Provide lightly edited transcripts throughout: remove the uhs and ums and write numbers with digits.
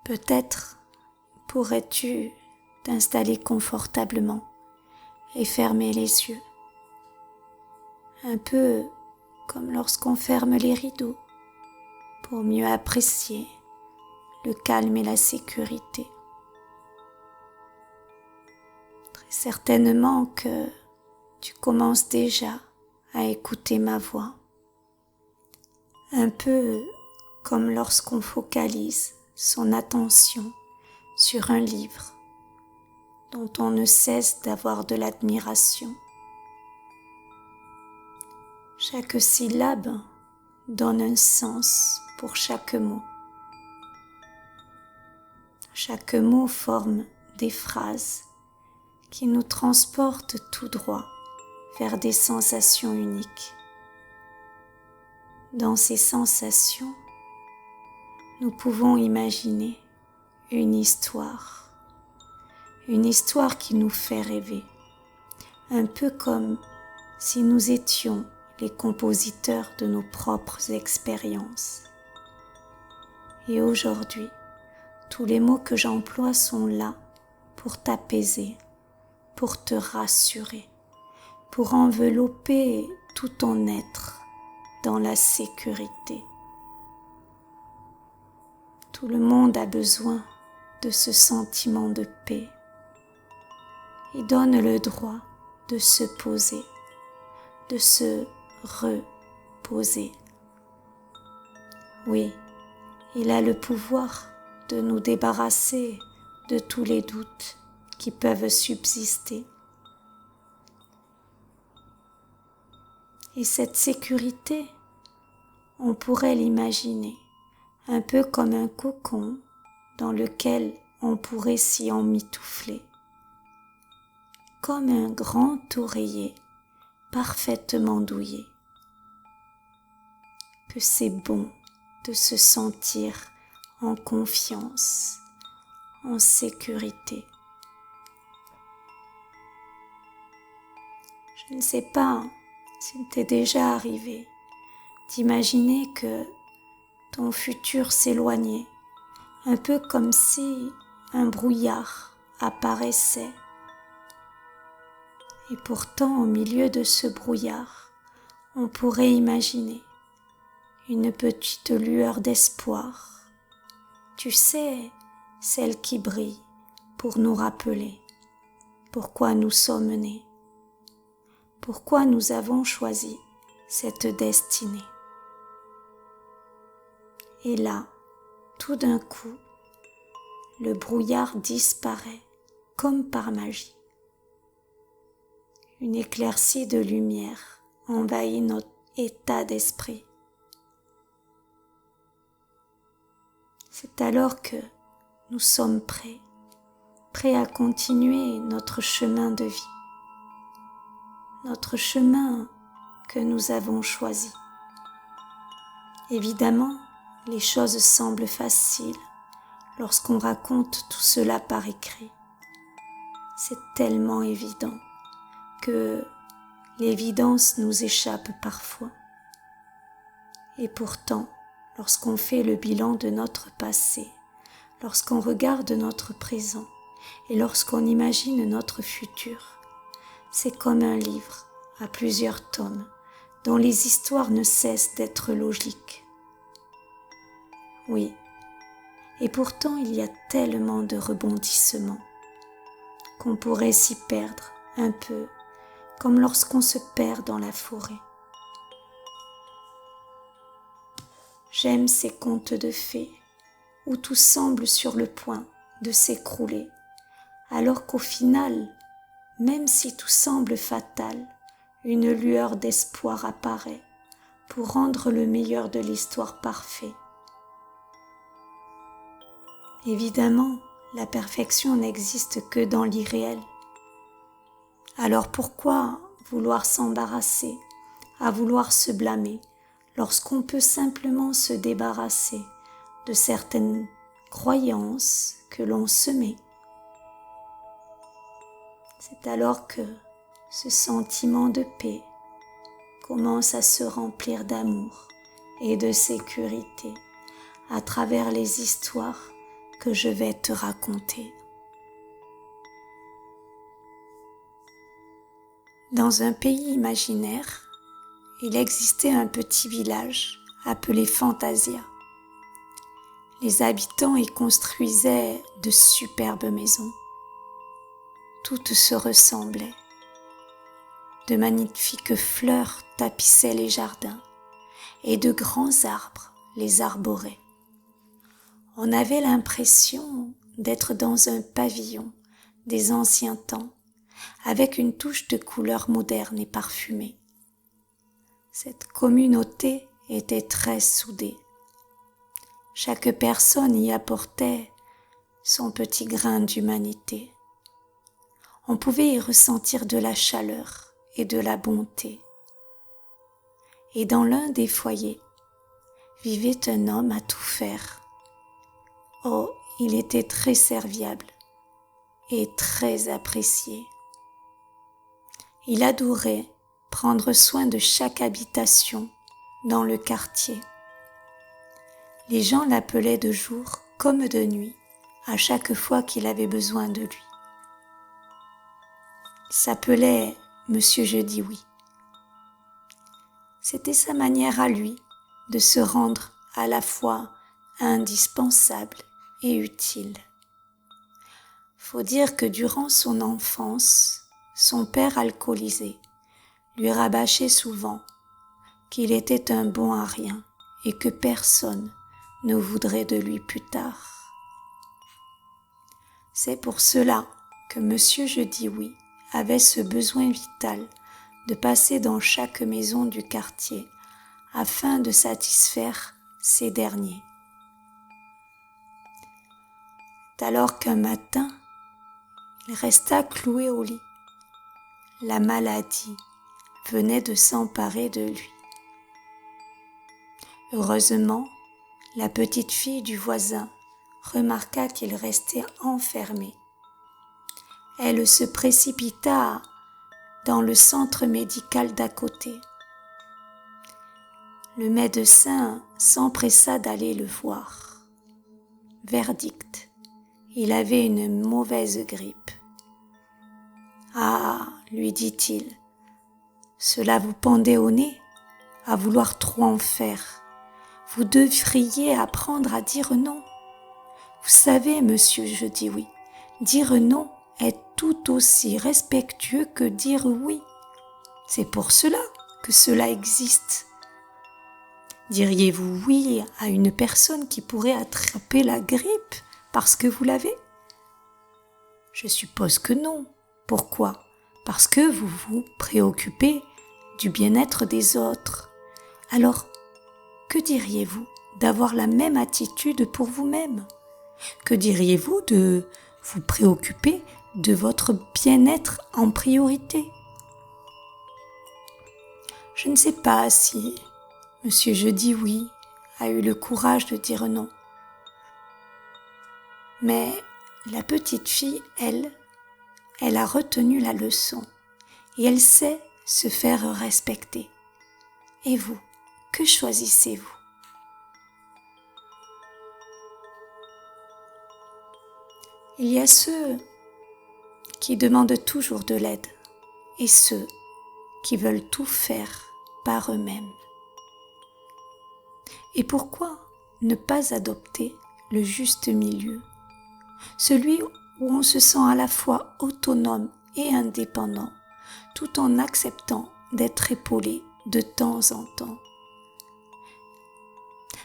Peut-être pourrais-tu t'installer confortablement et fermer les yeux, un peu comme lorsqu'on ferme les rideaux pour mieux apprécier le calme et la sécurité. Très certainement que tu commences déjà à écouter ma voix, un peu comme lorsqu'on focalise son attention sur un livre dont on ne cesse d'avoir de l'admiration. Chaque syllabe donne un sens pour chaque mot. Chaque mot forme des phrases qui nous transportent tout droit vers des sensations uniques. Dans ces sensations, nous pouvons imaginer une histoire qui nous fait rêver, un peu comme si nous étions les compositeurs de nos propres expériences. Et aujourd'hui, tous les mots que j'emploie sont là pour t'apaiser, pour te rassurer, pour envelopper tout ton être dans la sécurité. Tout le monde a besoin de ce sentiment de paix. Il donne le droit de se poser, de se reposer. Oui, il a le pouvoir de nous débarrasser de tous les doutes qui peuvent subsister. Et cette sécurité, on pourrait l'imaginer un peu comme un cocon dans lequel on pourrait s'y emmitoufler, comme un grand oreiller parfaitement douillet. Que c'est bon de se sentir en confiance, en sécurité. Je ne sais pas s'il t'est déjà arrivé d'imaginer que ton futur s'éloignait, un peu comme si un brouillard apparaissait. Et pourtant, au milieu de ce brouillard, on pourrait imaginer une petite lueur d'espoir. Tu sais, celle qui brille pour nous rappeler pourquoi nous sommes nés, pourquoi nous avons choisi cette destinée. Et là, tout d'un coup, le brouillard disparaît comme par magie. Une éclaircie de lumière envahit notre état d'esprit. C'est alors que nous sommes prêts à continuer notre chemin de vie, notre chemin que nous avons choisi. Évidemment, les choses semblent faciles lorsqu'on raconte tout cela par écrit. C'est tellement évident que l'évidence nous échappe parfois. Et pourtant, lorsqu'on fait le bilan de notre passé, lorsqu'on regarde notre présent et lorsqu'on imagine notre futur, c'est comme un livre à plusieurs tomes dont les histoires ne cessent d'être logiques. Oui, et pourtant il y a tellement de rebondissements qu'on pourrait s'y perdre un peu, comme lorsqu'on se perd dans la forêt. J'aime ces contes de fées où tout semble sur le point de s'écrouler, alors qu'au final, même si tout semble fatal, une lueur d'espoir apparaît pour rendre le meilleur de l'histoire parfait. Évidemment, la perfection n'existe que dans l'irréel. Alors pourquoi vouloir s'embarrasser, à vouloir se blâmer, lorsqu'on peut simplement se débarrasser de certaines croyances que l'on se met? C'est alors que ce sentiment de paix commence à se remplir d'amour et de sécurité à travers les histoires que je vais te raconter. Dans un pays imaginaire, il existait un petit village appelé Fantasia. Les habitants y construisaient de superbes maisons. Toutes se ressemblaient. De magnifiques fleurs tapissaient les jardins et de grands arbres les arboraient. On avait l'impression d'être dans un pavillon des anciens temps avec une touche de couleur moderne et parfumée. Cette communauté était très soudée. Chaque personne y apportait son petit grain d'humanité. On pouvait y ressentir de la chaleur et de la bonté. Et dans l'un des foyers vivait un homme à tout faire. Oh, il était très serviable et très apprécié. Il adorait prendre soin de chaque habitation dans le quartier. Les gens l'appelaient de jour comme de nuit à chaque fois qu'il avait besoin de lui. Il s'appelait Monsieur Je dis oui. C'était sa manière à lui de se rendre à la fois indispensable et utile. Faut dire que durant son enfance, son père alcoolisé lui rabâchait souvent qu'il était un bon à rien et que personne ne voudrait de lui plus tard. C'est pour cela que Monsieur Je dis oui avait ce besoin vital de passer dans chaque maison du quartier afin de satisfaire ces derniers. C'est alors qu'un matin, il resta cloué au lit. La maladie venait de s'emparer de lui. Heureusement, la petite fille du voisin remarqua qu'il restait enfermé. Elle se précipita dans le centre médical d'à côté. Le médecin s'empressa d'aller le voir. Verdict, il avait une mauvaise grippe. « Ah, lui dit-il, cela vous pendait au nez, à vouloir trop en faire. Vous devriez apprendre à dire non. Vous savez, monsieur, je dis oui, dire non est tout aussi respectueux que dire oui. C'est pour cela que cela existe. Diriez-vous oui à une personne qui pourrait attraper la grippe parce que vous l'avez ? Je suppose que non. Pourquoi ? Parce que vous vous préoccupez du bien-être des autres. Alors, que diriez-vous d'avoir la même attitude pour vous-même ? Que diriez-vous de vous préoccuper de votre bien-être en priorité ? Je ne sais pas si Monsieur Je dis oui a eu le courage de dire non. Mais la petite fille, elle a retenu la leçon et elle sait se faire respecter. Et vous, que choisissez-vous ? Il y a ceux qui demandent toujours de l'aide et ceux qui veulent tout faire par eux-mêmes. Et pourquoi ne pas adopter le juste milieu, celui où on se sent à la fois autonome et indépendant, tout en acceptant d'être épaulé de temps en temps.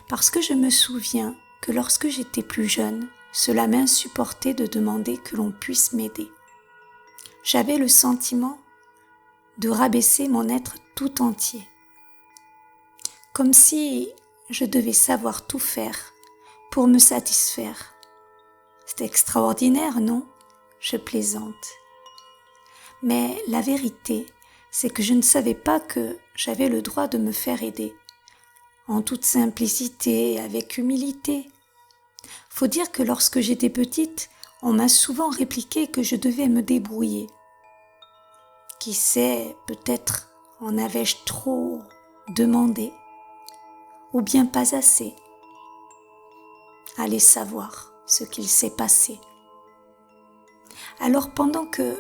Parce que je me souviens que lorsque j'étais plus jeune, cela m'insupportait de demander que l'on puisse m'aider. J'avais le sentiment de rabaisser mon être tout entier, comme si je devais savoir tout faire pour me satisfaire. C'est extraordinaire, non ? Je plaisante. Mais la vérité, c'est que je ne savais pas que j'avais le droit de me faire aider, en toute simplicité et avec humilité. Faut dire que lorsque j'étais petite, on m'a souvent répliqué que je devais me débrouiller. Qui sait, peut-être en avais-je trop demandé, ou bien pas assez. Allez savoir ce qu'il s'est passé. Alors pendant que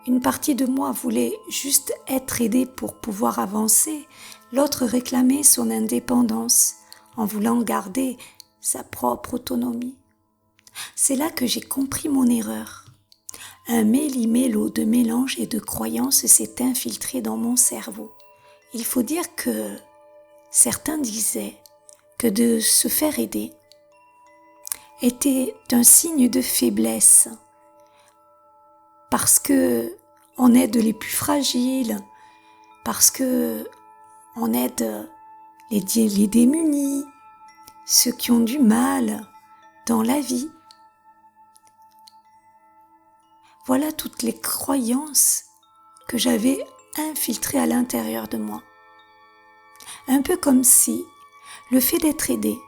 une partie de moi voulait juste être aidée pour pouvoir avancer, l'autre réclamait son indépendance en voulant garder sa propre autonomie. C'est là que j'ai compris mon erreur. Un méli-mélo de mélange et de croyances s'est infiltré dans mon cerveau. Il faut dire que certains disaient que de se faire aider était un signe de faiblesse parce que on aide les plus fragiles, parce que on aide les démunis, ceux qui ont du mal dans la vie. Voilà toutes les croyances que j'avais infiltrées à l'intérieur de moi. Un peu comme si le fait d'être aidée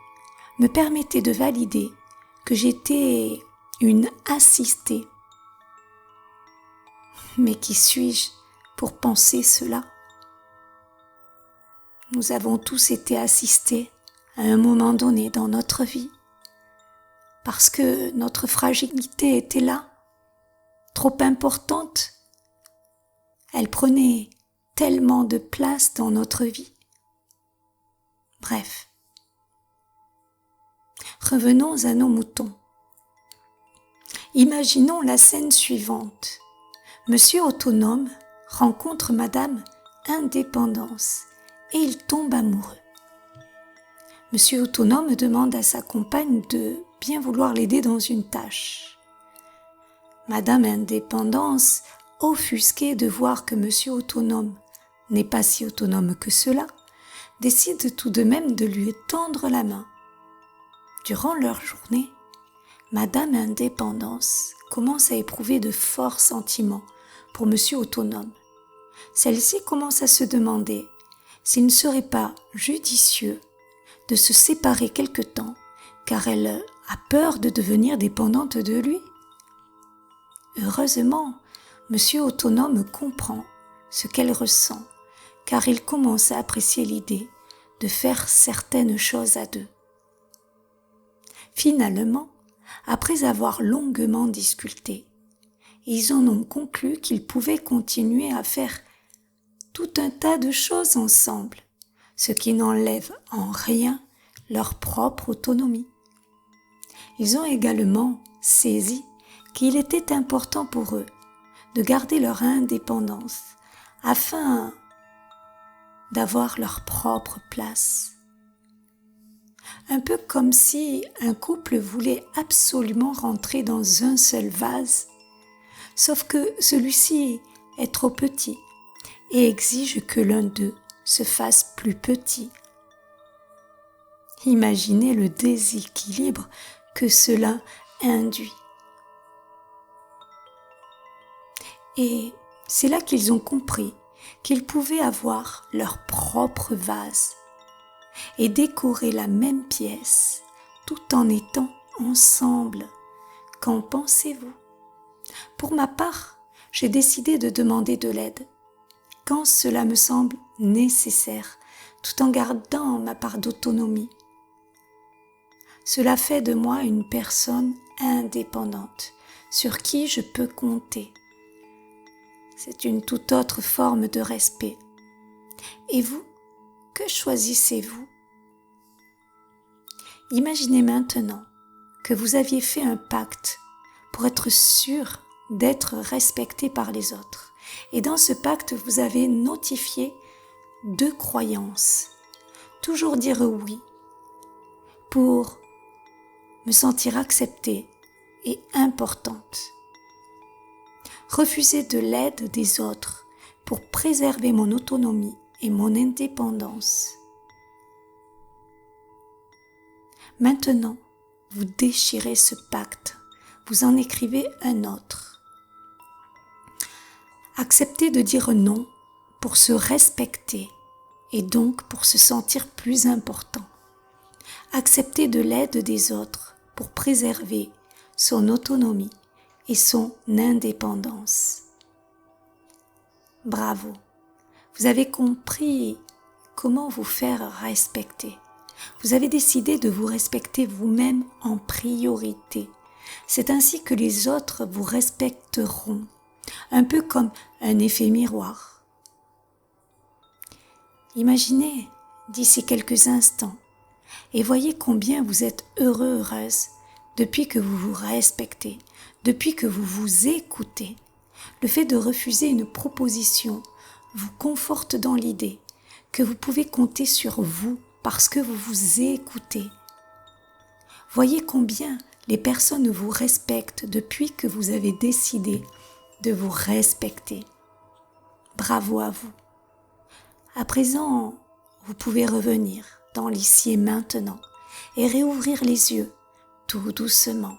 me permettait de valider que j'étais une assistée. Mais qui suis-je pour penser cela? Nous avons tous été assistés à un moment donné dans notre vie, parce que notre fragilité était là, trop importante. Elle prenait tellement de place dans notre vie. Bref. Revenons à nos moutons. Imaginons la scène suivante. Monsieur Autonome rencontre Madame Indépendance et il tombe amoureux. Monsieur Autonome demande à sa compagne de bien vouloir l'aider dans une tâche. Madame Indépendance, offusquée de voir que Monsieur Autonome n'est pas si autonome que cela, décide tout de même de lui tendre la main. Durant leur journée, Madame Indépendance commence à éprouver de forts sentiments pour Monsieur Autonome. Celle-ci commence à se demander s'il ne serait pas judicieux de se séparer quelque temps, car elle a peur de devenir dépendante de lui. Heureusement, Monsieur Autonome comprend ce qu'elle ressent, car il commence à apprécier l'idée de faire certaines choses à deux. Finalement, après avoir longuement discuté, ils en ont conclu qu'ils pouvaient continuer à faire tout un tas de choses ensemble, ce qui n'enlève en rien leur propre autonomie. Ils ont également saisi qu'il était important pour eux de garder leur indépendance afin d'avoir leur propre place. Un peu comme si un couple voulait absolument rentrer dans un seul vase, sauf que celui-ci est trop petit et exige que l'un d'eux se fasse plus petit. Imaginez le déséquilibre que cela induit. Et c'est là qu'ils ont compris qu'ils pouvaient avoir leur propre vase et décorer la même pièce tout en étant ensemble. Qu'en pensez-vous? Pour ma part, j'ai décidé de demander de l'aide quand cela me semble nécessaire, tout en gardant ma part d'autonomie. Cela fait de moi une personne indépendante, sur qui je peux compter. C'est une toute autre forme de respect. Et vous, que choisissez-vous? Imaginez maintenant que vous aviez fait un pacte pour être sûr d'être respecté par les autres. Et dans ce pacte, vous avez notifié 2 croyances. Toujours dire oui pour me sentir acceptée et importante. Refuser de l'aide des autres pour préserver mon autonomie et mon indépendance. Maintenant, vous déchirez ce pacte, vous en écrivez un autre. Acceptez de dire non pour se respecter et donc pour se sentir plus important. Accepter de l'aide des autres pour préserver son autonomie et son indépendance. Bravo, vous avez compris comment vous faire respecter. Vous avez décidé de vous respecter vous-même en priorité C'est ainsi que les autres vous respecteront, un peu comme un effet miroir. Imaginez d'ici quelques instants et voyez combien vous êtes heureux, heureuse, depuis que vous vous respectez, depuis que vous vous écoutez. Le fait de refuser une proposition vous conforte dans l'idée que vous pouvez compter sur vous parce que vous vous écoutez. Voyez combien les personnes vous respectent depuis que vous avez décidé de vous respecter. Bravo à vous. À présent, vous pouvez revenir dans l'ici et maintenant et réouvrir les yeux tout doucement.